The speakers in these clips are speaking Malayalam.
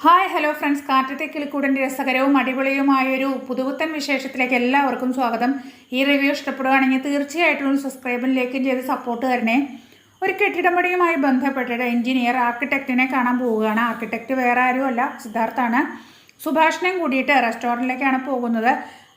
ഹായ് ഹലോ ഫ്രണ്ട്സ്, കാറ്റത്തെ കിളിക്കൂടിൻ്റെ രസകരവും അടിപൊളിയുമായൊരു പുതുപുത്തൻ വിശേഷത്തിലേക്ക് എല്ലാവർക്കും സ്വാഗതം. ഈ റിവ്യൂ ഇഷ്ടപ്പെടുകയാണെങ്കിൽ തീർച്ചയായിട്ടും സബ്സ്ക്രൈബും ലൈക്കും ചെയ്ത് സപ്പോർട്ട് തരണേ. ഒരു കെട്ടിടപണിയുമായി ബന്ധപ്പെട്ടിട്ട് എഞ്ചിനീയർ ആർക്കിടെക്റ്റിനെ കാണാൻ പോവുകയാണ്. ആർക്കിടെക്റ്റ് വേറെ ആരുമല്ല, സിദ്ധാർത്ഥാണ്. സുഭാഷിനെയും കൂടിയിട്ട് റെസ്റ്റോറൻറ്റിലേക്കാണ് പോകുന്നത്.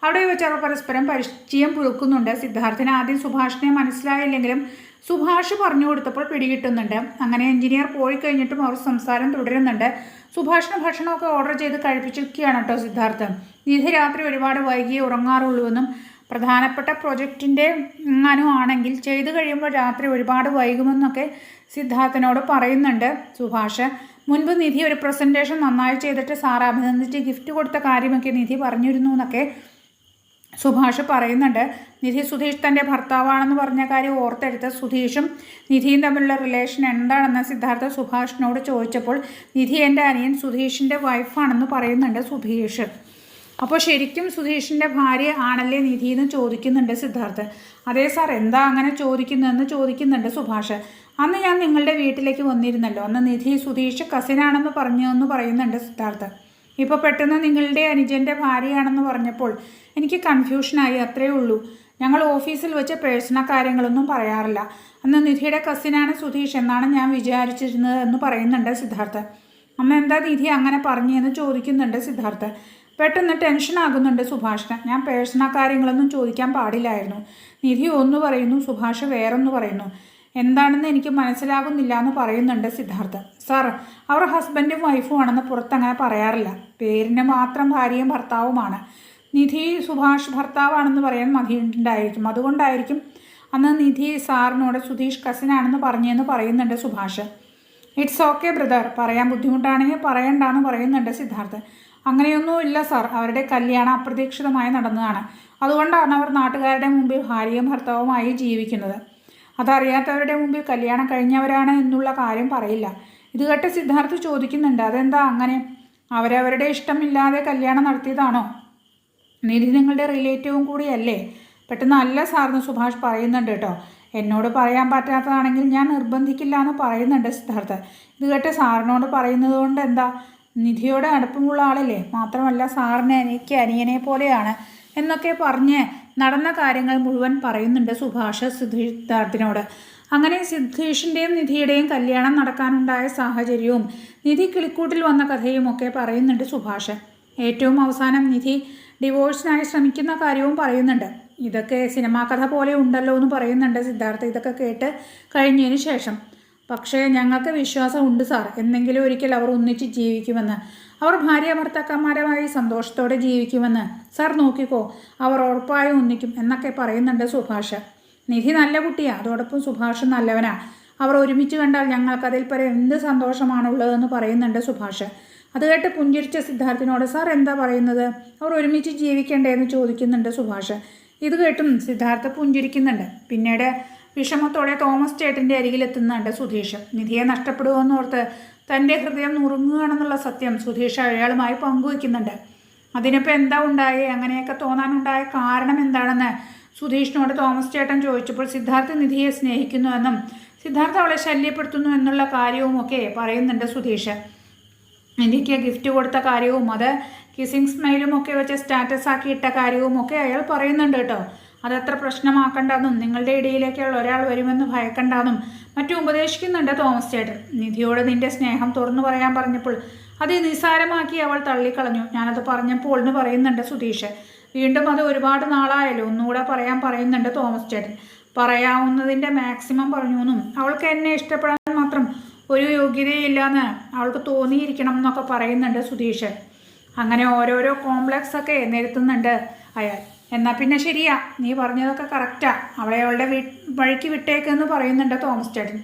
അവിടെ വെച്ച് അവർ പരസ്പരം പരിചയം പുതുക്കുന്നുണ്ട്. സിദ്ധാർത്ഥിന് ആദ്യം സുഭാഷിനെ മനസ്സിലായില്ലെങ്കിലും സുഭാഷ് പറഞ്ഞു കൊടുത്തപ്പോൾ പിടികിട്ടുന്നുണ്ട്. അങ്ങനെ എഞ്ചിനീയർ പോയി കഴിഞ്ഞിട്ടും അവർ സംസാരം തുടരുന്നുണ്ട്. സുഭാഷിന് ഭക്ഷണമൊക്കെ ഓർഡർ ചെയ്ത് കഴിപ്പിച്ചിരിക്കുകയാണ് കേട്ടോ സിദ്ധാർത്ഥ്. നിധി രാത്രി ഒരുപാട് വൈകിയേ ഉറങ്ങാറുള്ളൂവെന്നും പ്രധാനപ്പെട്ട പ്രൊജക്റ്റിൻ്റെ ആണെങ്കിൽ ചെയ്തു കഴിയുമ്പോൾ രാത്രി ഒരുപാട് വൈകുമെന്നൊക്കെ സിദ്ധാർത്ഥിനോട് പറയുന്നുണ്ട് സുഭാഷ്. മുൻപ് നിധി ഒരു പ്രസൻറ്റേഷൻ നന്നായി ചെയ്തിട്ട് സാർ അഭിനന്ദിച്ച് ഗിഫ്റ്റ് കൊടുത്ത കാര്യമൊക്കെ നിധി പറഞ്ഞിരുന്നു എന്നൊക്കെ സുഭാഷ് പറയുന്നുണ്ട്. നിധി സുധീഷ് തൻ്റെ ഭർത്താവാണെന്ന് പറഞ്ഞ കാര്യം ഓർത്തെടുത്ത് സുധീഷും നിധിയും തമ്മിലുള്ള റിലേഷൻ എന്താണെന്ന് സിദ്ധാർത്ഥ സുഭാഷിനോട് ചോദിച്ചപ്പോൾ നിധി എൻ്റെ അനിയൻ സുധീഷിൻ്റെ വൈഫാണെന്ന് പറയുന്നുണ്ട് സുധീഷ്. അപ്പോൾ ശരിക്കും സുധീഷിൻ്റെ ഭാര്യ ആണല്ലേ നിധി എന്ന് ചോദിക്കുന്നുണ്ട് സിദ്ധാർത്ഥ്. അതേ സാർ, എന്താ അങ്ങനെ ചോദിക്കുന്നതെന്ന് ചോദിക്കുന്നുണ്ട് സുഭാഷ്. അന്ന് ഞാൻ നിങ്ങളുടെ വീട്ടിലേക്ക് വന്നിരുന്നല്ലോ, അന്ന് നിധി സുധീഷ് കസിനാണെന്ന് പറഞ്ഞതെന്ന് പറയുന്നുണ്ട് സിദ്ധാർത്ഥ്. ഇപ്പോൾ പെട്ടെന്ന് നിങ്ങളുടെ അനുജൻ്റെ ഭാര്യയാണെന്ന് പറഞ്ഞപ്പോൾ എനിക്ക് കൺഫ്യൂഷനായി, അത്രയേ ഉള്ളൂ. ഞങ്ങൾ ഓഫീസിൽ വെച്ച് പേഴ്സണൽ കാര്യങ്ങളൊന്നും പറയാറില്ല. അന്ന് നിധിയുടെ കസിനാണ് സുധീഷ് എന്നാണ് ഞാൻ വിചാരിച്ചിരുന്നത് എന്ന് പറയുന്നുണ്ട് സിദ്ധാർത്ഥ്. അന്ന് എന്താ നിധി അങ്ങനെ പറഞ്ഞതെന്ന് ചോദിക്കുന്നുണ്ട് സിദ്ധാർത്ഥ്. പെട്ടെന്ന് ടെൻഷൻ ആകുന്നുണ്ട് സുഭാഷിന്. ഞാൻ പേഴ്സണൽ കാര്യങ്ങളൊന്നും ചോദിക്കാൻ പാടില്ലായിരുന്നു. നിധി ഒന്ന് പറയുന്നു, സുഭാഷ് വേറൊന്ന് പറയുന്നു. എന്താണെന്ന് എനിക്ക് മനസ്സിലാകുന്നില്ല എന്ന് പറയുന്നുണ്ട് സിദ്ധാർത്ഥ്. സാർ, അവർ ഹസ്ബൻഡും വൈഫും ആണെന്ന് പുറത്തങ്ങനെ പറയാറില്ല. പേരിന് മാത്രം ഭാര്യയും ഭർത്താവുമാണ്. നിധി സുഭാഷ് ഭർത്താവാണെന്ന് പറയാൻ മതിയുണ്ടായിരിക്കും. അതുകൊണ്ടായിരിക്കും അന്ന് നിധി സാറിനോട് സുധീഷ് കസിനാണെന്ന് പറഞ്ഞതെന്ന് പറയുന്നുണ്ട് സുഭാഷ്. ഇറ്റ്സ് ഓക്കെ ബ്രദർ, പറയാൻ ബുദ്ധിമുട്ടാണെങ്കിൽ പറയണ്ടെന്ന് പറയുന്നുണ്ട് സിദ്ധാർത്ഥ്. അങ്ങനെയൊന്നും ഇല്ല സാർ, അവരുടെ കല്യാണം അപ്രതീക്ഷിതമായി നടന്നതാണ്. അതുകൊണ്ടാണ് അവർ നാട്ടുകാരുടെ മുമ്പിൽ ഭാര്യയും ഭർത്താവുമായി ജീവിക്കുന്നത്. അതറിയാത്തവരുടെ മുമ്പിൽ കല്യാണം കഴിഞ്ഞവരാണ് എന്നുള്ള കാര്യം പറയില്ല. ഇത് കേട്ട് സിദ്ധാർത്ഥ് ചോദിക്കുന്നുണ്ട്, അതെന്താ അങ്ങനെ? അവരവരുടെ ഇഷ്ടമില്ലാതെ കല്യാണം നടത്തിയതാണോ? നിധി നിങ്ങളുടെ റിലേറ്റീവും കൂടിയല്ലേ? പെട്ടെന്ന് അല്ല സാറിന് സുഭാഷ് പറയുന്നുണ്ട് കേട്ടോ. എന്നോട് പറയാൻ പറ്റാത്തതാണെങ്കിൽ ഞാൻ നിർബന്ധിക്കില്ല എന്ന് പറയുന്നുണ്ട് സിദ്ധാർത്ഥ്. ഇത് കേട്ട് സാറിനോട് പറയുന്നത് കൊണ്ട് എന്താ? നിധിയോട് അടുപ്പമുള്ള ആളല്ലേ, മാത്രമല്ല സാറിന് എനിക്ക് അനിയനെ പോലെയാണ് എന്നൊക്കെ പറഞ്ഞ് നടന്ന കാര്യങ്ങൾ മുഴുവൻ പറയുന്നുണ്ട് സുഭാഷ് സിദ്ധാർത്ഥിനോട്. അങ്ങനെ സിദ്ധീഷിൻ്റെയും നിധിയുടെയും കല്യാണം നടക്കാനുണ്ടായ സാഹചര്യവും നിധി കിളിക്കൂട്ടിൽ വന്ന കഥയും ഒക്കെ പറയുന്നുണ്ട് സുഭാഷ്. ഏറ്റവും അവസാനം നിധി ഡിവോഴ്സിനായി ശ്രമിക്കുന്ന കാര്യവും പറയുന്നുണ്ട്. ഇതൊക്കെ സിനിമാ കഥ പോലെ ഉണ്ടല്ലോ എന്ന് പറയുന്നുണ്ട് സിദ്ധാർത്ഥ് ഇതൊക്കെ കേട്ട് കഴിഞ്ഞതിന് ശേഷം. പക്ഷേ ഞങ്ങൾക്ക് വിശ്വാസമുണ്ട് സാർ, എന്നെങ്കിലും ഒരിക്കൽ അവർ ഒന്നിച്ച് ജീവിക്കുമെന്ന്. അവർ ഭാര്യ ഭർത്താക്കന്മാരുമായി സന്തോഷത്തോടെ ജീവിക്കുമെന്ന് സാർ നോക്കിക്കോ, അവർ ഉറപ്പായും ഒന്നിക്കും എന്നൊക്കെ പറയുന്നുണ്ട് സുഭാഷ്. നിധി നല്ല കുട്ടിയാണ്, അതോടൊപ്പം സുഭാഷ് നല്ലവനാ. അവർ ഒരുമിച്ച് കണ്ടാൽ ഞങ്ങൾക്കതിൽ പരം എന്ത് സന്തോഷമാണുള്ളതെന്ന് പറയുന്നുണ്ട് സുഭാഷ്. അത് കേട്ട് പുഞ്ചിരിച്ച സിദ്ധാർത്ഥിനോട് സാർ എന്താ പറയുന്നത്, അവർ ഒരുമിച്ച് ജീവിക്കണ്ടേ എന്ന് ചോദിക്കുന്നുണ്ട് സുഭാഷ്. ഇത് കേട്ടും സിദ്ധാർത്ഥ പുഞ്ചിരിക്കുന്നുണ്ട്. പിന്നീട് വിഷമത്തോടെ തോമസ് ചേട്ടൻ്റെ അരികിലെത്തുന്നുണ്ട് സുധീഷ്. നിധിയെ നഷ്ടപ്പെടുമെന്നോർത്ത് തൻ്റെ ഹൃദയം നുറുങ്ങുകയാണെന്നുള്ള സത്യം സുധീഷ് അയാളുമായി പങ്കുവയ്ക്കുന്നുണ്ട്. അതിനിപ്പോൾ എന്താ ഉണ്ടായേ, അങ്ങനെയൊക്കെ തോന്നാനുണ്ടായ കാരണം എന്താണെന്ന് സുധീഷിനോട് തോമസ് ചേട്ടൻ ചോദിച്ചപ്പോൾ സിദ്ധാർത്ഥ നിധിയെ സ്നേഹിക്കുന്നുവെന്നും സിദ്ധാർത്ഥ അവളെ ശല്യപ്പെടുത്തുന്നു എന്നുള്ള കാര്യവും ഒക്കെ പറയുന്നുണ്ട് സുധീഷ്. നിധിക്ക് ഗിഫ്റ്റ് കൊടുത്ത കാര്യവും അത് കിസിങ് സ്മൈലും ഒക്കെ വെച്ച് സ്റ്റാറ്റസ് ആക്കി ഇട്ട കാര്യവും ഒക്കെ അയാൾ പറയുന്നുണ്ട് കേട്ടോ. അതത്ര പ്രശ്നമാക്കണ്ടെന്നും നിങ്ങളുടെ ഇടയിലേക്കുള്ള ഒരാൾ വരുമെന്ന് ഭയക്കണ്ടെന്നും മറ്റും ഉപദേശിക്കുന്നുണ്ട് തോമസ് ചേട്ടൻ. നിധിയോട് നിന്റെ സ്നേഹം തുറന്നു പറയാൻ പറഞ്ഞപ്പോൾ അത് നിസ്സാരമാക്കി അവൾ തള്ളിക്കളഞ്ഞു. ഞാനത് പറഞ്ഞപ്പോൾ എന്ന് പറയുന്നുണ്ട് സുധീഷ്. വീണ്ടും അത് ഒരുപാട് നാളായല്ലോ, ഒന്നുകൂടെ പറയാൻ പറയുന്നുണ്ട് തോമസ് ചേട്ടൻ. പറയാവുന്നതിൻ്റെ മാക്സിമം പറഞ്ഞു എന്നും അവൾക്ക് എന്നെ ഇഷ്ടപ്പെടാൻ മാത്രം ഒരു യോഗ്യതയില്ലാന്ന് അവൾക്ക് തോന്നിയിരിക്കണം എന്നൊക്കെ പറയുന്നുണ്ട് സുധീഷ്. അങ്ങനെ ഓരോരോ കോംപ്ലക്സ് ഒക്കെ നിരത്തുന്നുണ്ട് അയാൾ. എന്നാൽ പിന്നെ ശരിയാ, നീ പറഞ്ഞതൊക്കെ കറക്റ്റാ, അവളെ അവളുടെ വഴിക്ക് വിട്ടേക്കെന്ന് പറയുന്നുണ്ട് തോമസ് ചേട്ടൻ.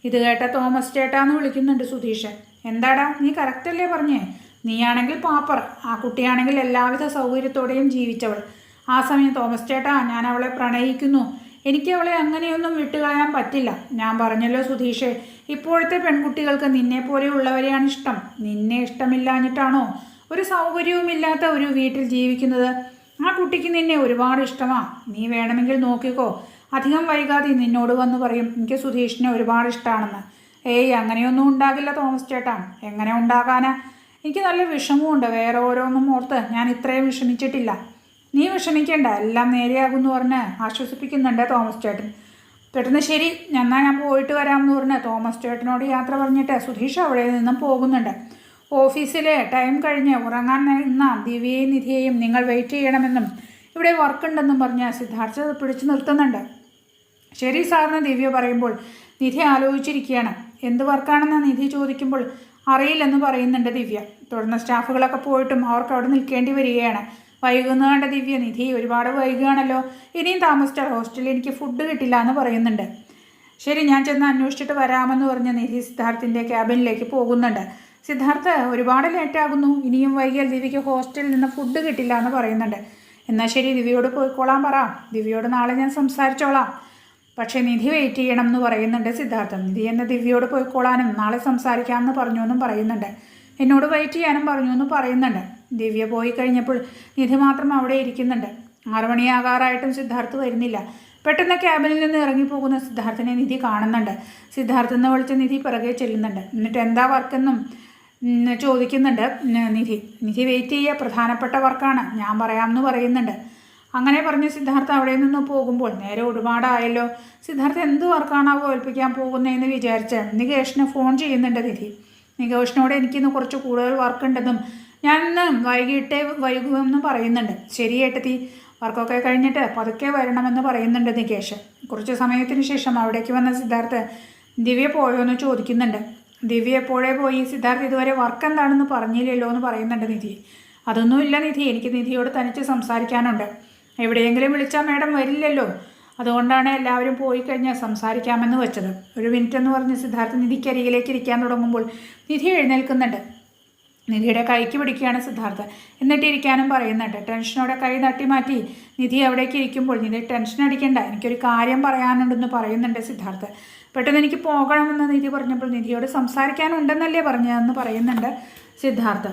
ഇത് കേട്ട തോമസ് ചേട്ടാന്ന് വിളിക്കുന്നുണ്ട് സുധീഷ്. എന്താടാ, നീ കറക്റ്റല്ലേ പറഞ്ഞേ? നീയാണെങ്കിൽ പാപ്പർ, ആ കുട്ടിയാണെങ്കിൽ എല്ലാവിധ സൗകര്യത്തോടെയും ജീവിച്ചവൾ. ആ സമയം തോമസ് ചേട്ടാ, ഞാൻ അവളെ പ്രണയിക്കുന്നു, എനിക്ക് അവളെ അങ്ങനെയൊന്നും വിട്ടുകളയാൻ പറ്റില്ല. ഞാൻ പറഞ്ഞല്ലോ സുധീഷേ, ഇപ്പോഴത്തെ പെൺകുട്ടികൾക്ക് നിന്നെ പോലെയുള്ളവരെയാണ് ഇഷ്ടം. നിന്നെ ഇഷ്ടമില്ലാഞ്ഞിട്ടാണോ ഒരു സൗകര്യവുമില്ലാത്ത ഒരു വീട്ടിൽ ജീവിക്കുന്നത്? ആ കുട്ടിക്ക് നിന്നെ ഒരുപാട് ഇഷ്ടമാണ്. നീ വേണമെങ്കിൽ നോക്കിക്കോ, അധികം വൈകാതെ നിന്നോട് വന്ന് പറയും എനിക്ക് സുധീഷിനെ ഒരുപാട് ഇഷ്ടമാണെന്ന്. ഏയ്, അങ്ങനെയൊന്നും ഉണ്ടാകില്ല തോമസ് ചേട്ടാ. എങ്ങനെ ഉണ്ടാകാനാ? എനിക്ക് നല്ല വിഷമമുണ്ട്. വേറെ ഓരോന്നും ഓർത്ത് ഞാൻ ഇത്രയും വിഷമിച്ചിട്ടില്ല. നീ വിഷമിക്കേണ്ട, എല്ലാം നേരെയാകുമെന്ന് പറഞ്ഞ് ആശ്വസിപ്പിക്കുന്നുണ്ട് തോമസ് ചേട്ടൻ. പെട്ടെന്ന് ശരി, എന്നാൽ ഞാൻ പോയിട്ട് വരാമെന്ന് പറഞ്ഞ് തോമസ് ചേട്ടനോട് യാത്ര പറഞ്ഞിട്ട് സുധീഷ് അവിടെ നിന്നും പോകുന്നുണ്ട്. ഓഫീസിൽ ടൈം കഴിഞ്ഞ് ഉറങ്ങാൻ നിന്ന ദിവ്യയും നിധിയെയും നിങ്ങൾ വെയിറ്റ് ചെയ്യണമെന്നും ഇവിടെ വർക്കുണ്ടെന്നും പറഞ്ഞ് സിദ്ധാർത്ഥ പിടിച്ചു നിർത്തുന്നുണ്ട്. ശരി സാറിന് ദിവ്യ പറയുമ്പോൾ നിധി ആലോചിച്ചിരിക്കുകയാണ്. എന്ത് വർക്കാണെന്ന് നിധി ചോദിക്കുമ്പോൾ അറിയില്ലെന്ന് പറയുന്നുണ്ട് ദിവ്യ. തുടർന്ന് സ്റ്റാഫുകളൊക്കെ പോയിട്ടും അവർക്ക് അവിടെ നിൽക്കേണ്ടി വരികയാണ്. വൈകുന്ന കണ്ട ദിവ്യ, നിധി ഒരുപാട് വൈകുകയാണല്ലോ, ഇനിയും താമസിച്ചാൽ ഹോസ്റ്റലിൽ എനിക്ക് ഫുഡ് കിട്ടില്ല എന്ന് പറയുന്നുണ്ട്. ശരി, ഞാൻ ചെന്ന് അന്വേഷിച്ചിട്ട് വരാമെന്ന് പറഞ്ഞ് നിധി സിദ്ധാർത്ഥിൻ്റെ ക്യാബിനിലേക്ക് പോകുന്നുണ്ട്. സിദ്ധാർത്ഥ് ഒരുപാട് ലേറ്റാകുന്നു, ഇനിയും വൈകിയാൽ ദിവ്യയ്ക്ക് ഹോസ്റ്റലിൽ നിന്ന് ഫുഡ് കിട്ടില്ല എന്ന് പറയുന്നുണ്ട്. എന്നാൽ ശരി, ദിവ്യയോട് പോയിക്കോളാൻ പറ, ദിവ്യയോട് നാളെ ഞാൻ സംസാരിച്ചോളാം, പക്ഷേ നിധി വെയിറ്റ് ചെയ്യണം എന്ന് പറയുന്നുണ്ട് സിദ്ധാർത്ഥൻ. നിധി എന്ന ദിവ്യയോട് പോയിക്കോളാനും നാളെ സംസാരിക്കാമെന്ന് പറഞ്ഞു എന്നും പറയുന്നുണ്ട്. എന്നോട് വെയിറ്റ് ചെയ്യാനും പറഞ്ഞു എന്ന് പറയുന്നുണ്ട്. ദിവ്യ പോയി കഴിഞ്ഞപ്പോൾ നിധി മാത്രം അവിടെ ഇരിക്കുന്നുണ്ട്. 6 മണിയാകാറായിട്ടും സിദ്ധാർത്ഥ് വരുന്നില്ല. പെട്ടെന്ന് ക്യാബിനിൽ നിന്ന് ഇറങ്ങിപ്പോകുന്ന സിദ്ധാർത്ഥിനെ നിധി കാണുന്നുണ്ട്. സിദ്ധാർത്ഥ് എന്ന് വിളിച്ച നിധി പിറകെ ചെല്ലുന്നുണ്ട്. എന്നിട്ട് എന്താ വർക്കെന്നും ചോദിക്കുന്നുണ്ട് നിധി വെയിറ്റ് ചെയ്യുക, പ്രധാനപ്പെട്ട വർക്കാണ്, ഞാൻ പറയാമെന്ന് പറയുന്നുണ്ട്. അങ്ങനെ പറഞ്ഞ് സിദ്ധാർത്ഥ അവിടെ നിന്ന് പോകുമ്പോൾ നേരെ ഒരുപാടായല്ലോ. സിദ്ധാർത്ഥ എന്ത് വർക്കാണാവോ ഏൽപ്പിക്കാൻ പോകുന്നതെന്ന് വിചാരിച്ച് നികേഷിന് ഫോൺ ചെയ്യുന്നുണ്ട് നിധി. നികേഷിനോട് എനിക്കിന്ന് കുറച്ച് കൂടുതൽ വർക്കുണ്ടെന്നും ഞാൻ ഇന്ന് വൈകിട്ടേ വൈകുമെന്ന് പറയുന്നുണ്ട്. ശരി ഏട്ടത്തി, വർക്കൊക്കെ കഴിഞ്ഞിട്ട് പതുക്കെ വരണമെന്ന് പറയുന്നുണ്ട് നികേഷ്. കുറച്ച് സമയത്തിന് ശേഷം അവിടേക്ക് വന്ന സിദ്ധാർത്ഥ ദിവ്യ പോയോ എന്ന് ചോദിക്കുന്നുണ്ട്. ദിവ്യ എപ്പോഴേ പോയി, സിദ്ധാർത്ഥ ഇതുവരെ വർക്ക് എന്താണെന്ന് പറഞ്ഞില്ലല്ലോ എന്ന് പറയുന്നുണ്ട് നിധി. അതൊന്നുമില്ല നിധി, എനിക്ക് നിധിയോട് തനിച്ച് സംസാരിക്കാനുണ്ട്. എവിടെയെങ്കിലും വിളിച്ചാൽ മാഡം വരില്ലല്ലോ, അതുകൊണ്ടാണ് എല്ലാവരും പോയി കഴിഞ്ഞാൽ സംസാരിക്കാമെന്ന് വെച്ചത്. 1 മിനിറ്റ് എന്ന് പറഞ്ഞ് സിദ്ധാർത്ഥ നിധിക്ക് അരികിലേക്ക് ഇരിക്കാൻ തുടങ്ങുമ്പോൾ നിധി എഴുന്നേൽക്കുന്നുണ്ട്. നിധിയുടെ കൈക്ക് പിടിക്കുകയാണ് സിദ്ധാർത്ഥ. എന്നിട്ട് ഇരിക്കാനും പറയുന്നുണ്ട്. ടെൻഷനോടെ കൈ തട്ടി മാറ്റി നിധി അവിടേക്ക് ഇരിക്കുമ്പോൾ നിധി ടെൻഷൻ അടിക്കേണ്ട, എനിക്കൊരു കാര്യം പറയാനുണ്ടെന്ന് പറയുന്നുണ്ട് സിദ്ധാർത്ഥ. പെട്ടെന്ന് എനിക്ക് പോകണമെന്ന് നിധി പറഞ്ഞപ്പോൾ നിധിയോട് സംസാരിക്കാനുണ്ടെന്നല്ലേ പറഞ്ഞതെന്ന് പറയുന്നുണ്ട് സിദ്ധാർത്ഥ.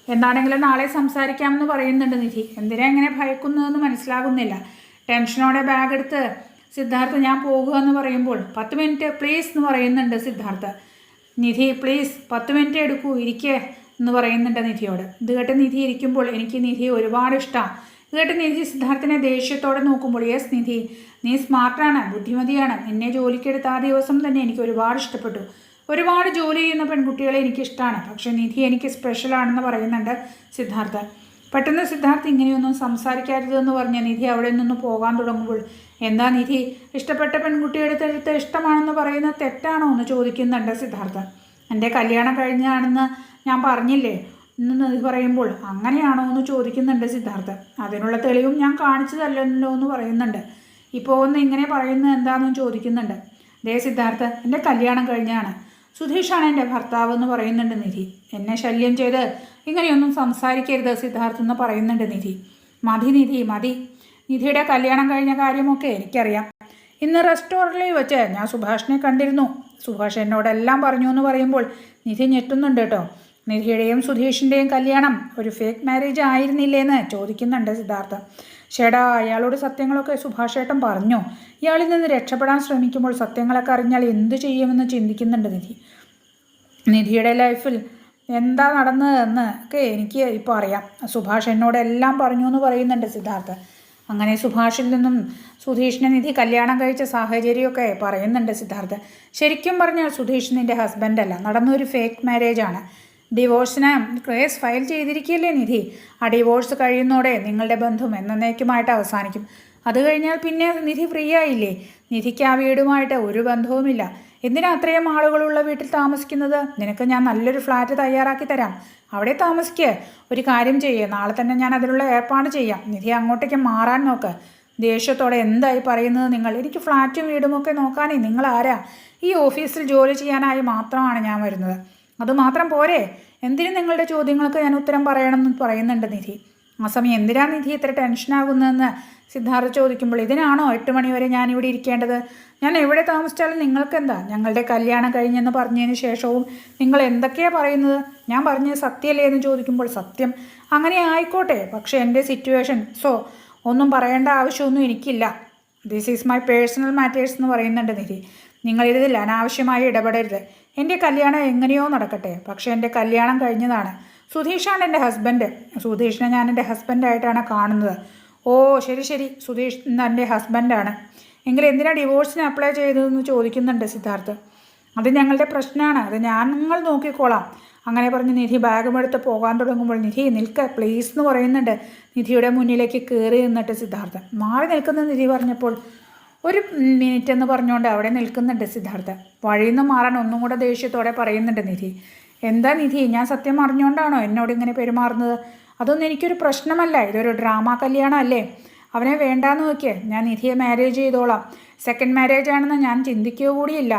എന്താണെങ്കിലും നാളെ സംസാരിക്കാമെന്ന് പറയുന്നുണ്ട് നിധി. എന്തിനാ ഇങ്ങനെ ഭയക്കുന്നതെന്ന് മനസ്സിലാകുന്നില്ല. ടെൻഷനോടെ ബാഗ് എടുത്ത് സിദ്ധാർത്ഥ ഞാൻ പോകുക എന്ന് പറയുമ്പോൾ 10 മിനിറ്റ് പ്ലീസ് എന്ന് പറയുന്നുണ്ട് സിദ്ധാർത്ഥ. നിധി പ്ലീസ് 10 മിനിറ്റ് എടുക്കൂ, ഇരിക്കേ എന്ന് പറയുന്നുണ്ട് നിധിയോട്. ഇത് കേട്ട് നിധി ഇരിക്കുമ്പോൾ എനിക്ക് നിധി ഒരുപാട് ഇഷ്ടമാണ്. ഇത് കേട്ട് നിധി സിദ്ധാർത്ഥിനെ ദേഷ്യത്തോടെ നോക്കുമ്പോൾ യെസ് നിധി, നീ സ്മാർട്ടാണ്, ബുദ്ധിമതിയാണ്, നിന്നെ ജോലിക്കെടുത്ത ആ ദിവസം തന്നെ എനിക്ക് ഒരുപാട് ഇഷ്ടപ്പെട്ടു. ഒരുപാട് ജോലി ചെയ്യുന്ന പെൺകുട്ടികളെ എനിക്കിഷ്ടമാണ്, പക്ഷേ നിധി എനിക്ക് സ്പെഷ്യലാണെന്ന് പറയുന്നുണ്ട് സിദ്ധാർത്ഥ. പെട്ടെന്ന് സിദ്ധാർത്ഥ് ഇങ്ങനെയൊന്നും സംസാരിക്കരുതെന്ന് പറഞ്ഞ് നിധി അവിടെ നിന്ന് പോകാൻ തുടങ്ങുമ്പോൾ എന്താ നിധി, ഇഷ്ടപ്പെട്ട പെൺകുട്ടിയെടുത്തെടുത്ത് ഇഷ്ടമാണെന്ന് പറയുന്നത് തെറ്റാണോ എന്ന് ചോദിക്കുന്നുണ്ട് സിദ്ധാർത്ഥ. എൻ്റെ കല്യാണം കഴിഞ്ഞാണെന്ന് ഞാൻ പറഞ്ഞില്ലേ എന്ന് നിധി പറയുമ്പോൾ അങ്ങനെയാണോ എന്ന് ചോദിക്കുന്നുണ്ട് സിദ്ധാർത്ഥ. അതിനുള്ള തെളിവും ഞാൻ കാണിച്ചതല്ലോ എന്ന് പറയുന്നുണ്ട്. ഇപ്പോൾ ഒന്ന് ഇങ്ങനെ പറയുന്നത് എന്താണെന്ന് ചോദിക്കുന്നുണ്ട്. ദേ സിദ്ധാർത്ഥ, എൻ്റെ കല്യാണം കഴിഞ്ഞാണ്, സുധീഷാണ് എൻ്റെ ഭർത്താവ് എന്ന് പറയുന്നുണ്ട് നിധി. എന്നെ ശല്യം ചെയ്ത് ഇങ്ങനെയൊന്നും സംസാരിക്കരുത് സിദ്ധാർത്ഥ് എന്ന് പറയുന്നുണ്ട് നിധി. മതി നിധി മതി, നിധിയുടെ കല്യാണം കഴിഞ്ഞ കാര്യമൊക്കെ എനിക്കറിയാം. ഇന്ന് റെസ്റ്റോറൻറ്റിൽ വെച്ച് ഞാൻ സുഭാഷിനെ കണ്ടിരുന്നു, സുഭാഷ് എന്നോടെല്ലാം പറഞ്ഞു എന്ന് പറയുമ്പോൾ നിധി ഞെട്ടുന്നുണ്ട് കേട്ടോ. നിധിയുടെയും സുധീഷിൻ്റെയും കല്യാണം ഒരു ഫേക്ക് മാരേജ് ആയിരുന്നില്ലേന്ന് ചോദിക്കുന്നുണ്ട് സിദ്ധാർത്ഥ. ചേടാ, അയാളോട് സത്യങ്ങളൊക്കെ സുഭാഷ് ഏട്ടൻ പറഞ്ഞോ? ഇയാളിൽ നിന്ന് രക്ഷപ്പെടാൻ ശ്രമിക്കുമ്പോൾ സത്യങ്ങളൊക്കെ അറിഞ്ഞാൽ എന്ത് ചെയ്യുമെന്ന് ചിന്തിക്കുന്നുണ്ട് നിധി. നിധിയുടെ ലൈഫിൽ എന്താ നടന്നതെന്ന് ഒക്കെ എനിക്ക് ഇപ്പോൾ അറിയാം, സുഭാഷ് എന്നോടെല്ലാം പറഞ്ഞു എന്ന് പറയുന്നുണ്ട് സിദ്ധാർത്ഥ. അങ്ങനെ സുഭാഷിൽ നിന്നും സുധീഷിനെ നിധി കല്യാണം കഴിച്ച സാഹചര്യമൊക്കെ പറയുന്നുണ്ട് സിദ്ധാർത്ഥ. ശരിക്കും പറഞ്ഞാൽ സുധീഷ് നിൻ്റെ ഹസ്ബൻഡല്ല, നടന്നൊരു ഫേക്ക് മാരേജാണ്. ഡിവോഴ്സിന് കേസ് ഫയൽ ചെയ്തിരിക്കുകയല്ലേ നിധി. ആ ഡിവോഴ്സ് കഴിയുന്നതോടെ നിങ്ങളുടെ ബന്ധം എന്നേക്കുമായിട്ട് അവസാനിക്കും. അത് കഴിഞ്ഞാൽ പിന്നെ നിധി ഫ്രീ ആയില്ലേ. നിധിക്ക് ആ വീടുമായിട്ട് ഒരു ബന്ധവുമില്ല. എന്തിനാ അത്രയും ആളുകളുള്ള വീട്ടിൽ താമസിക്കുന്നത്? നിനക്ക് ഞാൻ നല്ലൊരു ഫ്ലാറ്റ് തയ്യാറാക്കി തരാം, അവിടെ താമസിക്കുക. ഒരു കാര്യം ചെയ്യുക, നാളെ തന്നെ ഞാൻ അതിനുള്ള ഏർപ്പാട് ചെയ്യാം. നിധി അങ്ങോട്ടേക്ക് മാറാൻ നോക്ക്. ദേഷ്യത്തോടെ എന്തായി പറയുന്നത് നിങ്ങൾ? എനിക്ക് ഫ്ലാറ്റും വീടുമൊക്കെ നോക്കാനേ നിങ്ങൾ ആരാ? ഈ ഓഫീസിൽ ജോലി ചെയ്യാനായി മാത്രമാണ് ഞാൻ വരുന്നത്. അതുമാത്രം പോരെ, എന്തിനും നിങ്ങളുടെ ചോദ്യങ്ങൾക്ക് ഞാൻ ഉത്തരം പറയണമെന്ന് പറയുന്നുണ്ട് നിധി. ആ സമയം എന്തിനാ നിധി ഇത്ര ടെൻഷനാകുന്നതെന്ന് സിദ്ധാർത്ഥ ചോദിക്കുമ്പോൾ ഇതിനാണോ 8 മണി വരെ ഞാനിവിടെ ഇരിക്കേണ്ടത്? ഞാൻ എവിടെ താമസിച്ചാലും നിങ്ങൾക്കെന്താ? ഞങ്ങളുടെ കല്യാണം കഴിഞ്ഞെന്ന് പറഞ്ഞതിന് ശേഷവും നിങ്ങൾ എന്തൊക്കെയാണ് പറയുന്നത്? ഞാൻ പറഞ്ഞത് സത്യമല്ലേ എന്ന് ചോദിക്കുമ്പോൾ സത്യം. അങ്ങനെ ആയിക്കോട്ടെ, പക്ഷേ എൻ്റെ സിറ്റുവേഷൻ ഒന്നും പറയേണ്ട ആവശ്യമൊന്നും എനിക്കില്ല. This is my personal matters എന്ന് പറയുന്നുണ്ട് നിധി. നിങ്ങളിതിൽ അനാവശ്യമായി ഇടപെടരുത്. എൻ്റെ കല്യാണം എങ്ങനെയോ നടക്കട്ടെ, പക്ഷേ എൻ്റെ കല്യാണം കഴിഞ്ഞതാണ്. സുധീഷാണ് എൻ്റെ ഹസ്ബൻഡ്. സുധീഷിനെ ഞാൻ എൻ്റെ ഹസ്ബൻഡായിട്ടാണ് കാണുന്നത്. ഓ ശരി ശരി, സുധീഷ് എൻ്റെ ഹസ്ബൻഡാണ്. എങ്കിൽ എന്തിനാണ് ഡിവോഴ്സിന് അപ്ലൈ ചെയ്തതെന്ന് ചോദിക്കുന്നുണ്ട് സിദ്ധാർത്ഥ്. അത് ഞങ്ങളുടെ പ്രശ്നമാണ്, അത് ഞങ്ങൾ നോക്കിക്കോളാം. അങ്ങനെ പറഞ്ഞ് നിധി ബാഗുമെടുത്ത് പോകാൻ തുടങ്ങുമ്പോൾ നിധി നിൽക്ക പ്ലീസ് എന്ന് പറയുന്നുണ്ട്. നിധിയുടെ മുന്നിലേക്ക് കയറി നിന്നിട്ട് സിദ്ധാർത്ഥ മാറി നിൽക്കുന്ന നിധി പറഞ്ഞപ്പോൾ ഒരു മിനിറ്റ് എന്ന് പറഞ്ഞുകൊണ്ട് അവിടെ നിൽക്കുന്നുണ്ട് സിദ്ധാർത്ഥ. വഴിയിൽ നിന്ന് മാറാൻ ഒന്നും കൂടെ ദേഷ്യത്തോടെ പറയുന്നുണ്ട് നിധി. എന്താ നിധി, ഞാൻ സത്യം അറിഞ്ഞുകൊണ്ടാണോ എന്നോട് ഇങ്ങനെ പെരുമാറുന്നത്? അതൊന്നും എനിക്കൊരു പ്രശ്നമല്ല, ഇതൊരു ഡ്രാമ കല്യാണം അല്ലേ. അവനെ വേണ്ടാന്ന് നോക്കിയേ, ഞാൻ നിധിയെ മാരേജ് ചെയ്തോളാം. സെക്കൻഡ് മാരേജ് ആണെന്ന് ഞാൻ ചിന്തിക്കുക കൂടിയില്ല.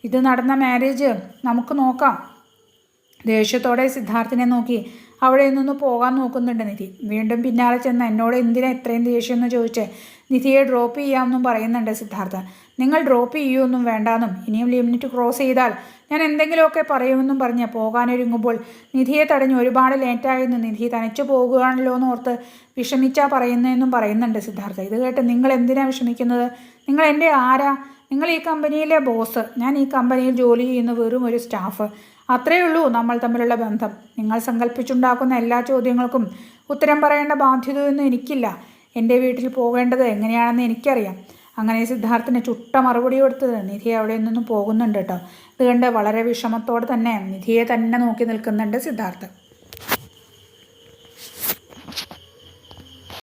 ഇത് നടന്ന മാരേജ് നമുക്ക് നോക്കാം. ദേഷ്യത്തോടെ സിദ്ധാർത്ഥിനെ നോക്കി അവിടെ നിന്ന് പോകാൻ നോക്കുന്നുണ്ട് നിധി. വീണ്ടും പിന്നാലെ ചെന്ന് എന്നോട് എന്തിനാ ഇത്രയും ദേഷ്യം എന്ന് ചോദിച്ച് നിധിയെ ഡ്രോപ്പ് ചെയ്യാമെന്നും പറയുന്നുണ്ട് സിദ്ധാർത്ഥ. നിങ്ങൾ ഡ്രോപ്പ് ചെയ്യുമൊന്നും വേണ്ടാന്നും ഇനിയും ലിമിറ്റ് ക്രോസ് ചെയ്താൽ ഞാൻ എന്തെങ്കിലുമൊക്കെ പറയുമെന്നും പറഞ്ഞ് പോകാനൊരുങ്ങുമ്പോൾ നിധിയെ തടഞ്ഞ് ഒരുപാട് ലേറ്റായെന്ന് നിധി തനിച്ചു പോകുകയാണല്ലോ എന്ന് ഓർത്ത് വിഷമിച്ചാ പറയുന്നതെന്നും പറയുന്നുണ്ട് സിദ്ധാർത്ഥ. ഇത് കേട്ട് നിങ്ങൾ എന്തിനാ വിഷമിക്കുന്നത്? നിങ്ങൾ എൻ്റെ ആരാ? നിങ്ങൾ ഈ കമ്പനിയിലെ ബോസ്, ഞാൻ ഈ കമ്പനിയിൽ ജോലി ചെയ്യുന്ന വെറും ഒരു സ്റ്റാഫ്. അത്രയേ ഉള്ളൂ നമ്മൾ തമ്മിലുള്ള ബന്ധം. നിങ്ങൾ സങ്കല്പിച്ചുണ്ടാക്കുന്ന എല്ലാ ചോദ്യങ്ങൾക്കും ഉത്തരം പറയേണ്ട ബാധ്യതയൊന്നും എനിക്കില്ല. എൻ്റെ വീട്ടിൽ പോകേണ്ടത് എങ്ങനെയാണെന്ന് എനിക്കറിയാം. അങ്ങനെ സിദ്ധാർത്ഥിന് ചുട്ട മറുപടി കൊടുത്തത് നിധി അവിടെ നിന്നും പോകുന്നുണ്ട് കേട്ടോ. ഇത് കണ്ട് വളരെ വിഷമത്തോടെ തന്നെ നിധിയെ തന്നെ നോക്കി നിൽക്കുന്നുണ്ട് സിദ്ധാർത്ഥ്.